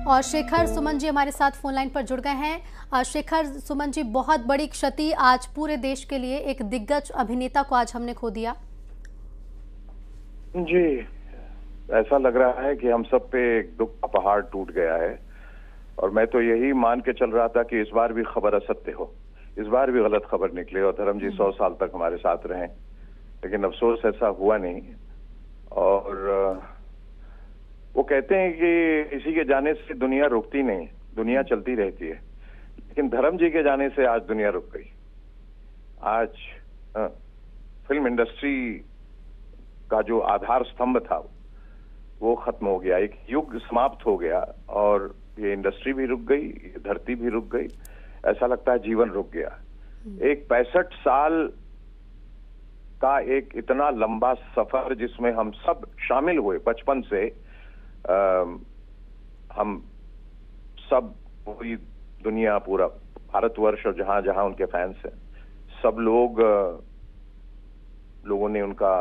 और शेखर सुमन जी हमारे साथ फोन लाइन पर जुड़ गए हैं। शेखर सुमन जी, बहुत बड़ी क्षति आज पूरे देश के लिए, एक दिग्गज अभिनेता को आज हमने खो दिया। जी, ऐसा लग रहा है कि हम सब पे एक दुख का पहाड़ टूट गया है और मैं तो यही मान के चल रहा था कि इस बार भी खबर असत्य हो, इस बार भी गलत खबर निकले और धर्म जी 100 साल तक हमारे साथ रहें, लेकिन अफसोस ऐसा हुआ नहीं। और वो कहते हैं कि किसी के जाने से दुनिया रुकती नहीं, दुनिया चलती रहती है, लेकिन धर्म जी के जाने से आज दुनिया रुक गई। आज फिल्म इंडस्ट्री का जो आधार स्तंभ था वो खत्म हो गया, एक युग समाप्त हो गया और ये इंडस्ट्री भी रुक गई, ये धरती भी रुक गई, ऐसा लगता है जीवन रुक गया। एक 65 साल का एक इतना लंबा सफर जिसमें हम सब शामिल हुए बचपन से, हम सब, पूरी दुनिया, पूरा भारतवर्ष और जहां जहां उनके फैंस हैं, सब लोगों ने उनका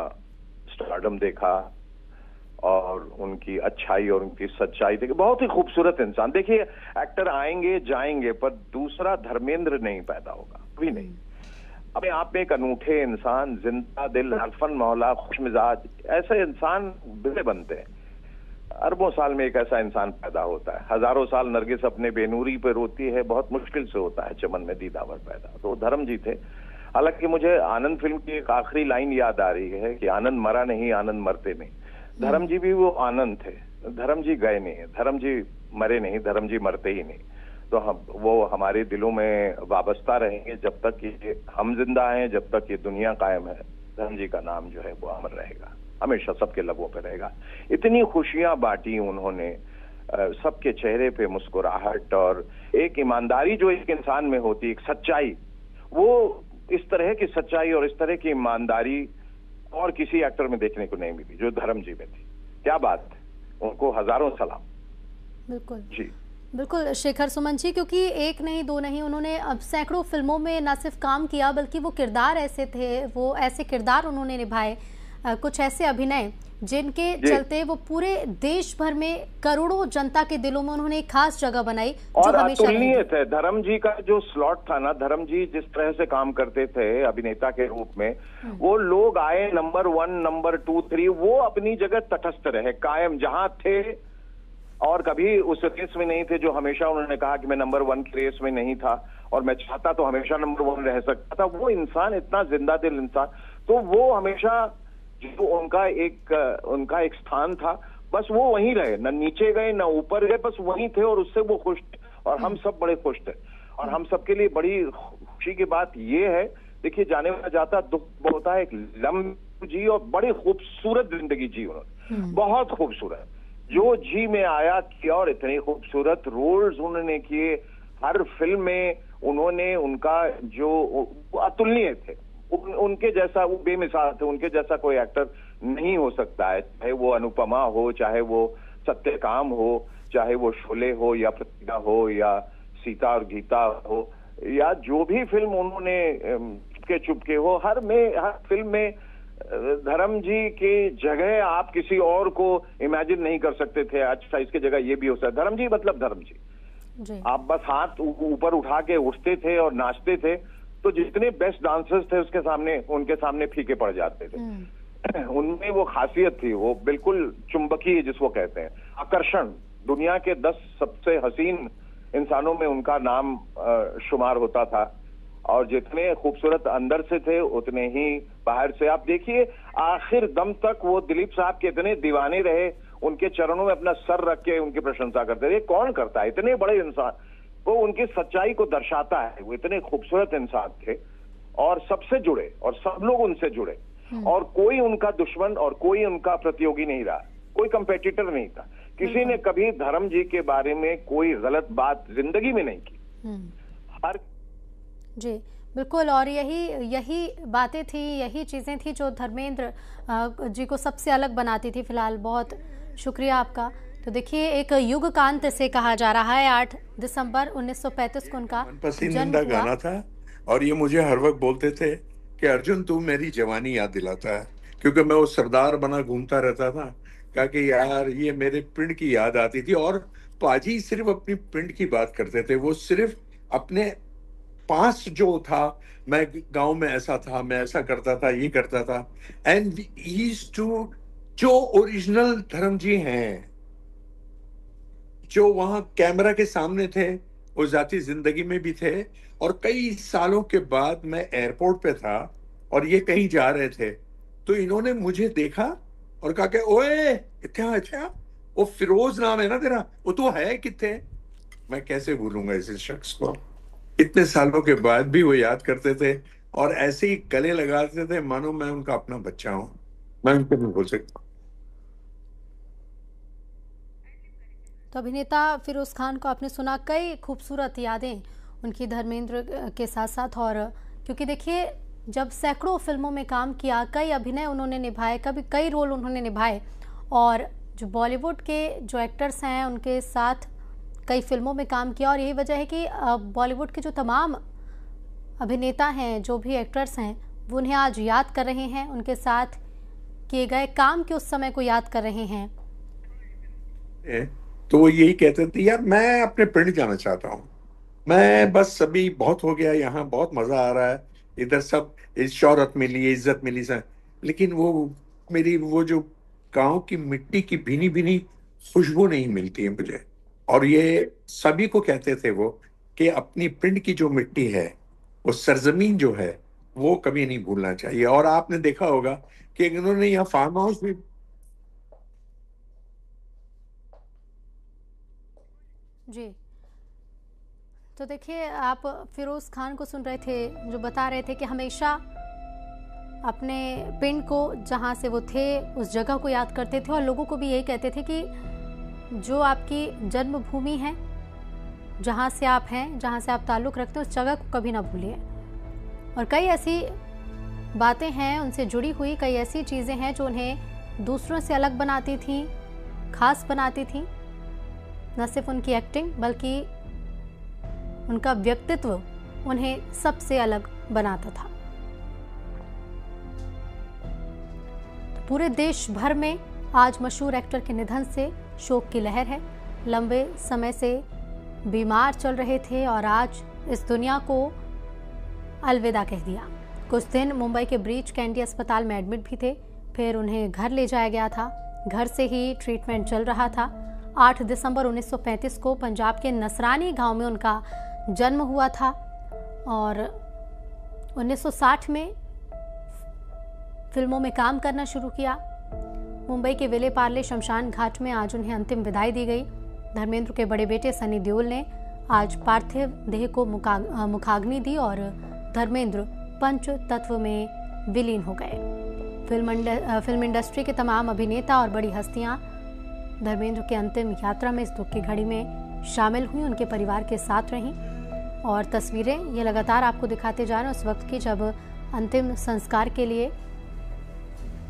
स्टारडम देखा और उनकी अच्छाई और उनकी सच्चाई देखी। बहुत ही खूबसूरत इंसान। देखिए, एक्टर आएंगे जाएंगे पर दूसरा धर्मेंद्र नहीं पैदा होगा, कभी नहीं। अपने आप में एक अनूठे इंसान, जिंदा दिल, हरफन मौला, खुशमिजाज, ऐसे इंसान बिरले बनते हैं। अरबों साल में एक ऐसा इंसान पैदा होता है। हजारों साल नरगिस अपने बेनूरी पे रोती है, बहुत मुश्किल से होता है चमन में दीदावर पैदा। तो धर्म जी थे। हालांकि मुझे आनंद फिल्म की एक आखिरी लाइन याद आ रही है कि आनंद मरा नहीं, आनंद मरते नहीं। धर्म जी भी वो आनंद थे। धर्म जी गए नहीं, धर्म जी मरे नहीं, धर्म जी मरते ही नहीं। तो वो हमारे दिलों में वाबस्ता रहेंगे जब तक ये हम जिंदा हैं, जब तक ये दुनिया कायम है। धर्म जी का नाम जो है वो अमर रहेगा, हमेशा सबके लबों पे रहेगा। इतनी खुशियां बांटी उन्होंने, सबके चेहरे पे मुस्कुराहट और एक ईमानदारी जो एक इंसान में होती, एक सच्चाई, वो इस तरह की सच्चाई और इस तरह की ईमानदारी और किसी एक्टर में देखने को नहीं मिली जो धर्म जी में थी। क्या बात है, उनको हजारों सलाम। बिल्कुल जी, बिल्कुल शेखर सुमन जी, क्योंकि एक नहीं दो नहीं, उन्होंने अब सैकड़ों फिल्मों में न सिर्फ काम किया बल्कि वो किरदार ऐसे थे, वो ऐसे किरदार उन्होंने निभाए, कुछ ऐसे अभिनय जिनके चलते वो पूरे देश भर में करोड़ों जनता के दिलों में उन्होंने एक खास जगह बनाई और अतुलनीय थे। धर्म जी का जो स्लॉट था ना, धर्म जी जिस तरह से काम करते थे अभिनेता के रूप में, वो लोग आए नंबर 1, नंबर 2, 3, वो अपनी जगह तटस्थ रहे, कायम जहां थे, और कभी उस रेस में नहीं थे जो हमेशा उन्होंने कहा कि मैं नंबर 1 की रेस में नहीं था और मैं चाहता तो हमेशा नंबर 1 रह सकता था। वो इंसान इतना जिंदा दिल इंसान, तो वो हमेशा जो उनका एक स्थान था, बस वो वहीं रहे, न नीचे गए न ऊपर गए, बस वहीं थे और उससे वो खुश थे और हम सब बड़े खुश थे। और हम सबके लिए बड़ी खुशी की बात ये है, देखिए जाने वाला जाता दुख होता है। एक लंबी जी और बड़ी खूबसूरत जिंदगी जी उन्होंने, बहुत खूबसूरत, जो जी में आया किया और इतने खूबसूरत रोल्स उन्होंने किए। हर फिल्म में उन्होंने उनका जो अतुलनीय थे, उनके जैसा वो बेमिसाल थे, उनके जैसा कोई एक्टर नहीं हो सकता है। चाहे वो अनुपमा हो, चाहे वो सत्यकाम हो, चाहे वो शोले हो या प्रतिज्ञा हो या सीता और गीता हो, या जो भी फिल्म उन्होंने चुपके हो, हर फिल्म में धर्म जी की जगह आप किसी और को इमेजिन नहीं कर सकते थे। अच्छा, इसकी जगह ये भी हो सकता है। धर्म जी मतलब धर्म जी। आप बस हाथ ऊपर उठा के उठते थे और नाचते थे, तो जितने बेस्ट डांसर्स थे उनके सामने फीके पड़ जाते थे। उनमें वो खासियत थी, वो बिल्कुल चुंबकीय जिसको कहते हैं, आकर्षण। दुनिया के 10 सबसे हसीन इंसानों में उनका नाम शुमार होता था और जितने खूबसूरत अंदर से थे उतने ही बाहर से। आप देखिए, आखिर दम तक वो दिलीप साहब के इतने दीवाने रहे, उनके चरणों में अपना सर रख के उनकी प्रशंसा करते रहे। कौन करता है, इतने बड़े इंसान, वो उनकी सच्चाई को दर्शाता है। वो इतने खूबसूरत इंसान थे और सबसे जुड़े और सब लोग उनसे जुड़े और कोई उनका दुश्मन और कोई उनका प्रतियोगी नहीं रहा, कोई कंपेटिटर नहीं था। किसी ने कभी धर्म जी के बारे में कोई गलत बात जिंदगी में नहीं की। हर जी बिल्कुल, और यही बातें थी, यही चीज़ें थी जो धर्मेंद्र जी को सबसे अलग बनाती थी। फिलहाल बहुत शुक्रिया आपका। तो देखिए, एक युगकांत से कहा जा रहा है 8 दिसंबर 1935 को उनका पसंदीदा गाना था और ये मुझे हर वक्त बोलते थे कि अर्जुन तू मेरी जवानी याद दिलाता है। क्योंकि मैं वो सरदार बना घूमता रहता था। कहा कि यार ये मेरे पिंड की याद आती थी। और पाजी सिर्फ अपनी पिंड की बात करते थे, वो सिर्फ अपने पास जो था, मैं गांव में ऐसा था, मैं ऐसा करता था, ये करता था। एंड ईज टू, जो ओरिजिनल धर्म जी हैं, जो वहां कैमरा के सामने थे, वो जाती जिंदगी में भी थे। और कई सालों के बाद मैं एयरपोर्ट पे था और ये कहीं जा रहे थे, तो इन्होंने मुझे देखा और कहा कि ओए क्या अच्छा, वो फिरोज नाम है ना तेरा, वो तो है कितने। मैं कैसे भूलूंगा इस शख्स को। इतने सालों के बाद भी वो याद करते थे और ऐसे ही गले लगाते थे मानो मैं उनका अपना बच्चा हूं। मैं उनको नहीं भूल सकता। तो अभिनेता फिरोज खान को आपने सुना, कई खूबसूरत यादें उनकी धर्मेंद्र के साथ साथ। और क्योंकि देखिए, जब सैकड़ों फिल्मों में काम किया, कई अभिनय उन्होंने निभाए, कभी कई रोल उन्होंने निभाए, और जो बॉलीवुड के जो एक्टर्स हैं उनके साथ कई फिल्मों में काम किया। और यही वजह है कि बॉलीवुड के जो तमाम अभिनेता हैं, जो भी एक्टर्स हैं, वो उन्हें आज याद कर रहे हैं, उनके साथ किए गए काम के उस समय को याद कर रहे हैं। तो वो यही कहते थे, यार मैं अपने पिंड जाना चाहता हूँ, मैं बस अभी बहुत हो गया, यहाँ बहुत मजा आ रहा है, इधर सब इस शौहरत मिली, इज्जत मिली सर, लेकिन वो मेरी वो जो गांव की मिट्टी की भीनी भीनी खुशबू नहीं मिलती है मुझे। और ये सभी को कहते थे वो, कि अपनी पिंड की जो मिट्टी है, वो सरजमीन जो है, वो कभी नहीं भूलना चाहिए। और आपने देखा होगा कि इन्होंने यहाँ फार्म हाउस भी। जी, तो देखिए, आप फिरोज खान को सुन रहे थे, जो बता रहे थे कि हमेशा अपने पिंड को, जहाँ से वो थे, उस जगह को याद करते थे। और लोगों को भी यही कहते थे कि जो आपकी जन्मभूमि है, जहाँ से आप हैं, जहाँ से आप ताल्लुक़ रखते हैं, उस जगह को कभी ना भूलिए। और कई ऐसी बातें हैं उनसे जुड़ी हुई, कई ऐसी चीज़ें हैं जो उन्हें दूसरों से अलग बनाती थी, खास बनाती थी। न सिर्फ उनकी एक्टिंग, बल्कि उनका व्यक्तित्व उन्हें सबसे अलग बनाता था। पूरे देश भर में आज मशहूर एक्टर के निधन से शोक की लहर है। लंबे समय से बीमार चल रहे थे और आज इस दुनिया को अलविदा कह दिया। कुछ दिन मुंबई के ब्रीच कैंडी अस्पताल में एडमिट भी थे, फिर उन्हें घर ले जाया गया था। घर से ही ट्रीटमेंट चल रहा था। 8 दिसंबर 1935 को पंजाब के नसरानी गांव में उनका जन्म हुआ था और 1960 में फिल्मों में काम करना शुरू किया। मुंबई के विले पार्ले शमशान घाट में आज उन्हें अंतिम विदाई दी गई। धर्मेंद्र के बड़े बेटे सनी देओल ने आज पार्थिव देह को मुखाग्नि दी और धर्मेंद्र पंच तत्व में विलीन हो गए। फिल्म इंडस्ट्री के तमाम अभिनेता और बड़ी हस्तियां धर्मेंद्र के अंतिम यात्रा में इस दुख की घड़ी में शामिल हुई, उनके परिवार के साथ रहीं। और तस्वीरें ये लगातार आपको दिखाते जा रहे हैं उस वक्त की जब अंतिम संस्कार के लिए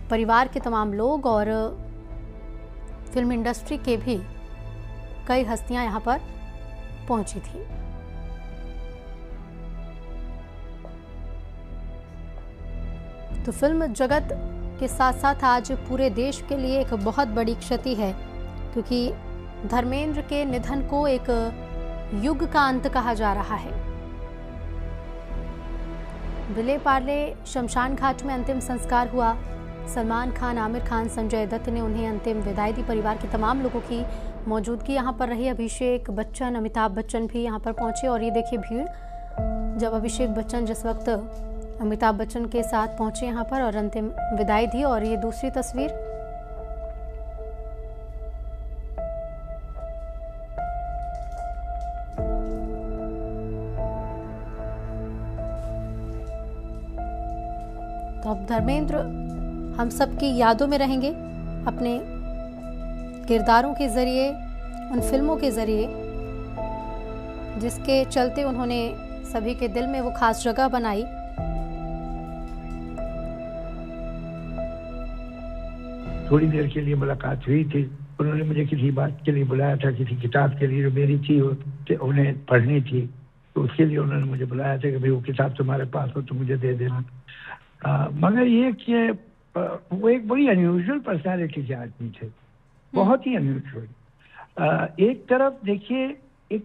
परिवार के तमाम लोग और फिल्म इंडस्ट्री के भी कई हस्तियां यहां पर पहुंची थी। तो फिल्म जगत के साथ साथ आज पूरे देश के लिए एक बहुत बड़ी क्षति है, क्योंकि धर्मेंद्र के निधन को एक युग का अंत कहा जा रहा है। विले पार्ले शमशान घाट में अंतिम संस्कार हुआ। सलमान खान, आमिर खान, संजय दत्त ने उन्हें अंतिम विदाई दी। परिवार के तमाम लोगों की मौजूदगी यहाँ पर रही। अभिषेक बच्चन, अमिताभ बच्चन भी यहाँ पर पहुंचे और ये देखिए भीड़, जब अभिषेक बच्चन जिस वक्त अमिताभ बच्चन के साथ पहुंचे यहाँ पर और अंतिम विदाई दी। और ये दूसरी तस्वीर, तो अब धर्मेंद्र हम सबकी यादों में रहेंगे, अपने किरदारों के जरिए, उन फिल्मों के जरिए जिसके चलते उन्होंने सभी के दिल में वो खास जगह बनाई। थोड़ी देर के लिए मुलाकात हुई थी। उन्होंने मुझे किसी बात के लिए बुलाया था, किसी किताब के लिए जो मेरी थी, उन्हें पढ़नी थी, तो उसके लिए उन्होंने मुझे बुलाया था कि भाई वो किताब तुम्हारे पास हो तो मुझे दे देना। मगर ये कि वो एक बड़ी अनयूजुअल पर्सनालिटी के आदमी थे, बहुत ही अनयूजुअल। एक तरफ देखिए, एक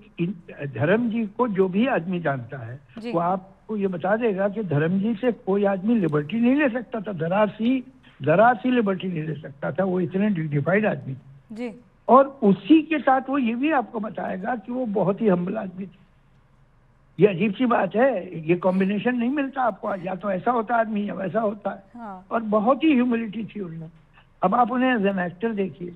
धर्म जी को जो भी आदमी जानता है वो आपको ये बता देगा कि धर्म जी से कोई आदमी लिबर्टी नहीं ले सकता था, जरा सी लिबर्टी नहीं ले सकता था, वो इतने डिग्निफाइड आदमी जी। और उसी के साथ वो ये भी आपको बताएगा कि वो बहुत ही हम्बल आदमी थे। ये अजीब सी बात है, ये कॉम्बिनेशन नहीं मिलता आपको, या तो ऐसा होता आदमी या वैसा होता है। हाँ। और बहुत ही ह्यूमिलिटी थी उनमें। अब आप उन्हें एज एन एक्टर देखिए,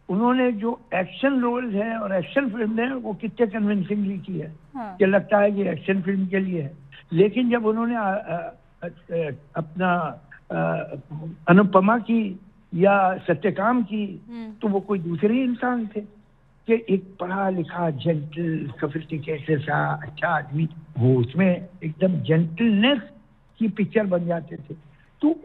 उन्होंने जो एक्शन रोल्स है और एक्शन फिल्म है वो कितने कन्विंसिंगली की है। हाँ। कि लगता है कि एक्शन फिल्म के लिए है, लेकिन जब उन्होंने अपना अनुपमा की या सत्यकाम की तो वो कोई दूसरे ही इंसान थे कि एक पढ़ा लिखा जेंटल सोफिस्टिकेटेड सा अच्छा आदमी, वो उसमें एकदम जेंटलनेस की पिक्चर बन जाते थे। तो